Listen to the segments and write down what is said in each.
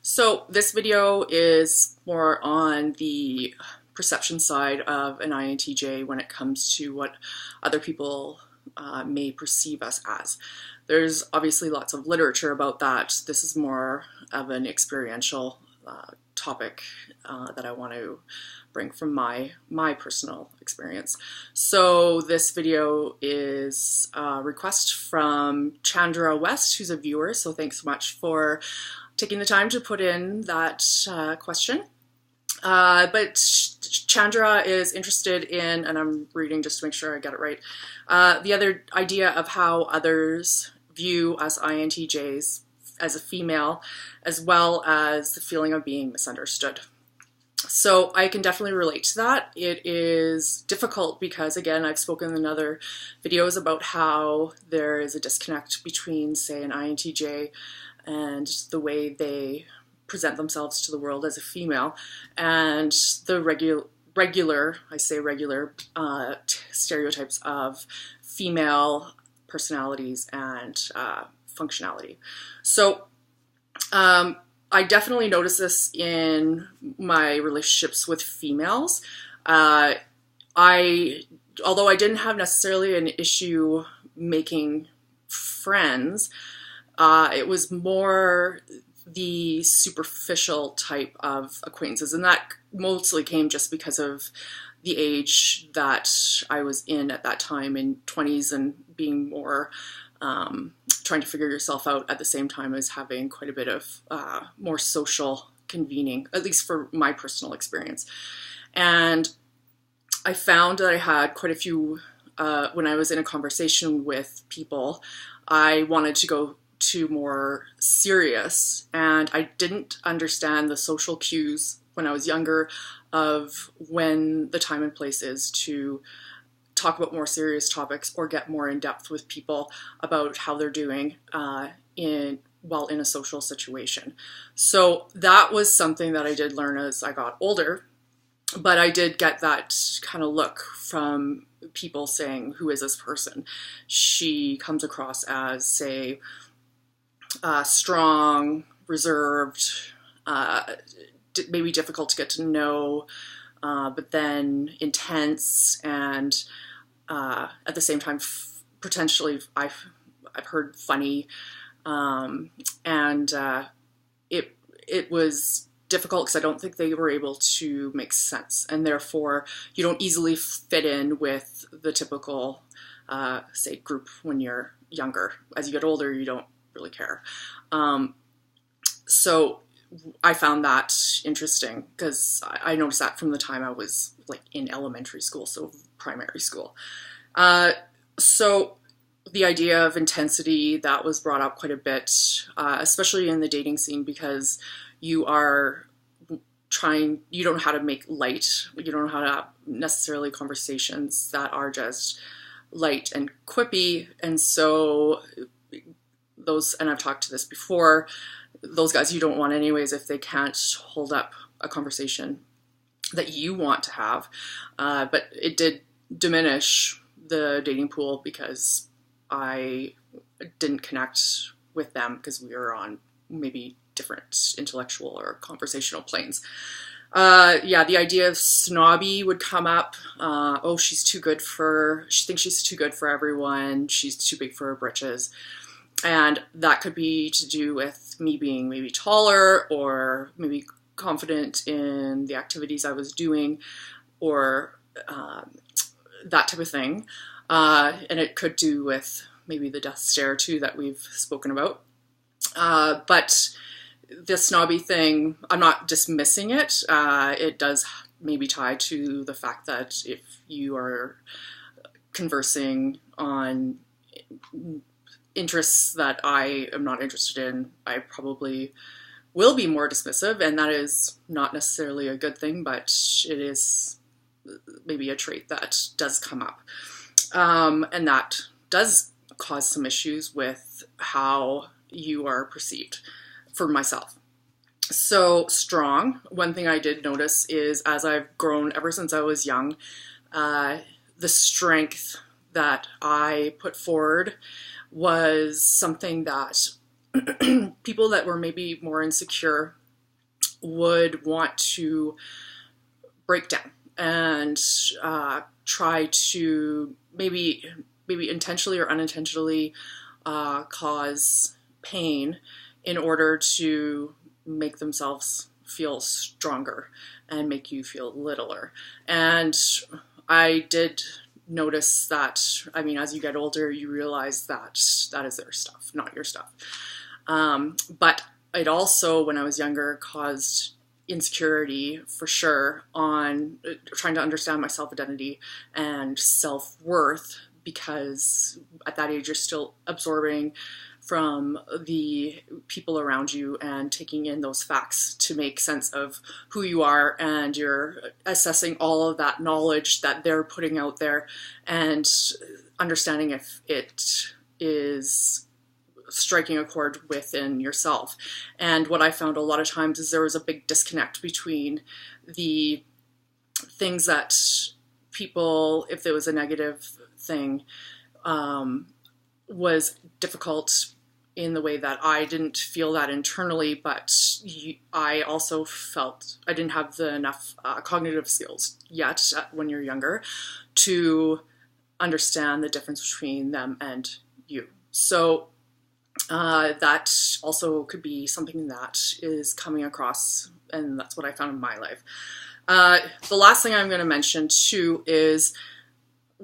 So this video is more on the perception side of an INTJ when it comes to what other people may perceive us as. There's obviously lots of literature about that. This is more of an experiential topic that I want to bring from my personal experience. So this video is a request from Chandra West, who's a viewer, so thanks so much for taking the time to put in that question. But Chandra is interested in, and I'm reading just to make sure I get it right, the other idea of how others view us INTJs as a female, as well as the feeling of being misunderstood. So I can definitely relate to that. It is difficult because, again, I've spoken in other videos about how there is a disconnect between, say, an INTJ and the way they present themselves to the world as a female, and the regular stereotypes of female personalities and functionality. So I definitely notice this in my relationships with females. Although I didn't have necessarily an issue making friends, it was more the superficial type of acquaintances, and that mostly came just because of the age that I was in at that time, in 20s, and being more trying to figure yourself out at the same time as having quite a bit of more social convening, at least for my personal experience. And I found that I had quite a few, when I was in a conversation with people, I wanted to go to more serious, and I didn't understand the social cues when I was younger of when the time and place is to talk about more serious topics or get more in depth with people about how they're doing in a social situation. So that was something that I did learn as I got older, but I did get that kind of look from people saying, who is this person? She comes across as, say, strong, reserved, maybe difficult to get to know, but then intense, and at the same time, potentially, I've heard funny, and it was difficult because I don't think they were able to make sense, and therefore you don't easily fit in with the typical, say, group when you're younger. As you get older, you don't really care. So I found that interesting because I noticed that from the time I was like in elementary school, so primary school. So the idea of intensity, that was brought up quite a bit, especially in the dating scene, because you don't know how to make light. You don't know how to have necessarily conversations that are just light and quippy. And so and I've talked to this before, those guys you don't want anyways if they can't hold up a conversation that you want to have. But it did diminish the dating pool because I didn't connect with them because we were on maybe different intellectual or conversational planes. The idea of snobby would come up. She thinks she's too good for everyone. She's too big for her britches. And that could be to do with me being maybe taller or maybe confident in the activities I was doing, or that type of thing. And it could do with maybe the death stare too that we've spoken about. But the snobby thing, I'm not dismissing it. It does maybe tie to the fact that if you are conversing on interests that I am not interested in, I probably will be more dismissive, and that is not necessarily a good thing, but it is maybe a trait that does come up. And that does cause some issues with how you are perceived for myself. So strong, one thing I did notice is as I've grown ever since I was young, the strength that I put forward was something that people that were maybe more insecure would want to break down and try to maybe intentionally or unintentionally cause pain in order to make themselves feel stronger and make you feel littler. And I did notice that, I mean, as you get older, you realize that that is their stuff, not your stuff. But it also, when I was younger, caused insecurity for sure on trying to understand my self-identity and self-worth, because at that age you're still absorbing from the people around you and taking in those facts to make sense of who you are, and you're assessing all of that knowledge that they're putting out there and understanding if it is striking a chord within yourself. And what I found a lot of times is there was a big disconnect between the things that people, if there was a negative thing, was difficult in the way that I didn't feel that internally, but I also felt I didn't have enough cognitive skills yet when you're younger to understand the difference between them and you. So that also could be something that is coming across, and that's what I found in my life. The last thing I'm going to mention too is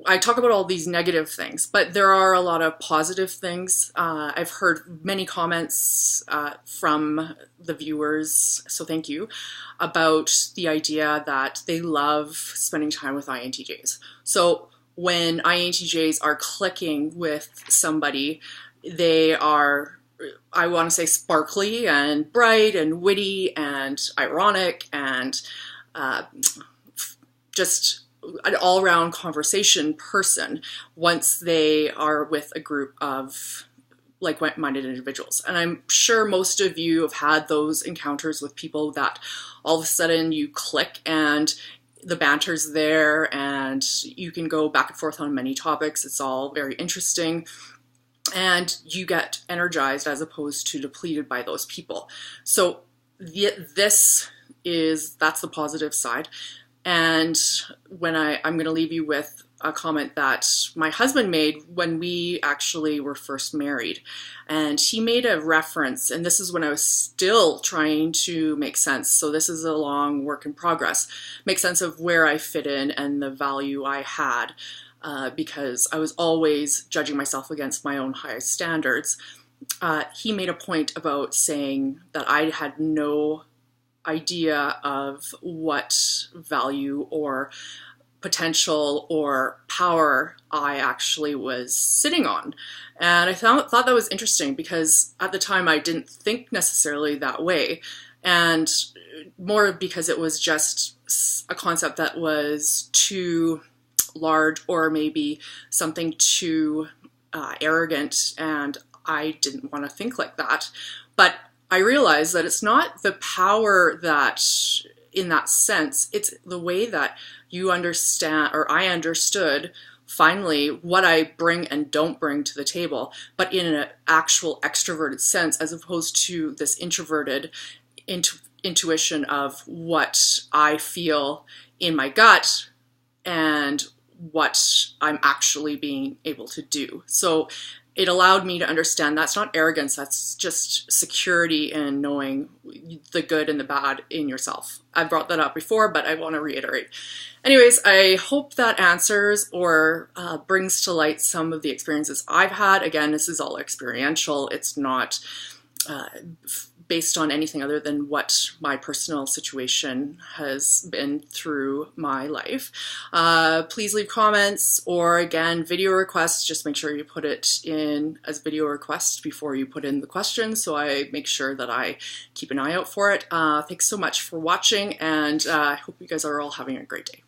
I talk about all these negative things, but there are a lot of positive things. I've heard many comments from the viewers, so thank you, about the idea that they love spending time with INTJs. So when INTJs are clicking with somebody, they are, I want to say, sparkly and bright and witty and ironic and just an all-around conversation person once they are with a group of like-minded individuals. And I'm sure most of you have had those encounters with people that all of a sudden you click and the banter's there and you can go back and forth on many topics. It's all very interesting. And you get energized as opposed to depleted by those people. So that's the positive side. And when I'm going to leave you with a comment that my husband made when we actually were first married. And he made a reference, and this is when I was still trying to make sense. So this is a long work in progress. Make sense of where I fit in and the value I had. Because I was always judging myself against my own high standards. He made a point about saying that I had no idea of what value or potential or power I actually was sitting on. And I thought that was interesting because at the time I didn't think necessarily that way. And more because it was just a concept that was too large or maybe something too arrogant, and I didn't want to think like that. But I realized that it's not the power that, in that sense, it's the way that you understand, or I understood finally what I bring and don't bring to the table, but in an actual extroverted sense, as opposed to this introverted intuition of what I feel in my gut and what I'm actually being able to do. So it allowed me to understand that's not arrogance, that's just security in knowing the good and the bad in yourself. I've brought that up before, but I want to reiterate. Anyways, I hope that answers or brings to light some of the experiences I've had. Again, this is all experiential. It's not based on anything other than what my personal situation has been through my life. Please leave comments, or again, video requests. Just make sure you put it in as video request before you put in the question, so I make sure that I keep an eye out for it. Thanks so much for watching, and I hope you guys are all having a great day.